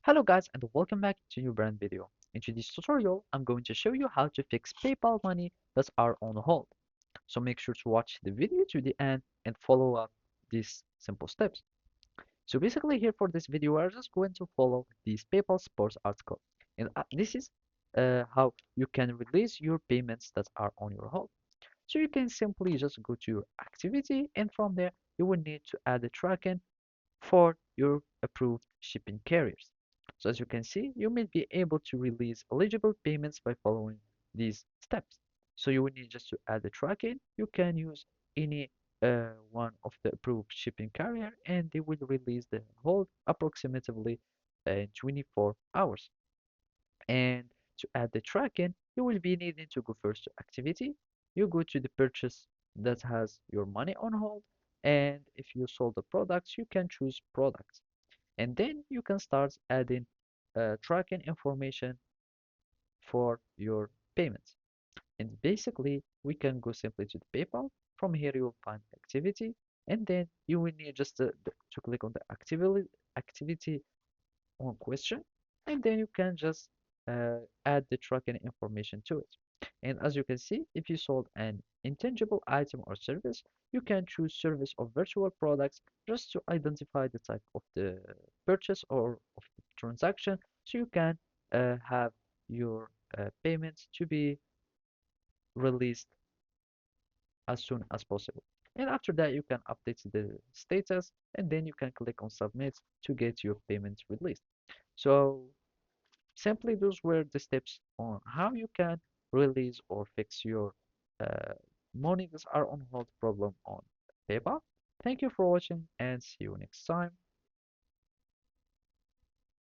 Hello guys and welcome back to a new brand video. In today's tutorial, I'm going to show you how to fix PayPal money that are on hold. So make sure to watch the video to the end and follow up these simple steps. So basically here for this video, we're just going to follow this PayPal sports article. And this is how you can release your payments that are on your hold. So you can simply just go to your activity and from there you will need to add a tracking for your approved shipping carriers. So as you can see, you may be able to release eligible payments by following these steps. So you will need just to add the tracking. You can use any one of the approved shipping carrier and they will release the whole approximately 24 hours. And to add the tracking, you will be needing to go first to activity. You go to the purchase that has your money on hold. And if you sold the products, you can choose products. And then you can start adding tracking information for your payments. And basically, we can go simply to the PayPal. From here, you will find activity. And then you will need just to click on the activity on question, and then you can just add the tracking information to it. And as you can see, if you sold an intangible item or service, you can choose service or virtual products just to identify the type of the purchase or of the transaction, so you can have your payments to be released as soon as possible. And after that, you can update the status, and then you can click on submit to get your payments released. So simply, those were the steps on how you can release or fix your uh, money that are on hold problem on PayPal. Thank you for watching and see you next time.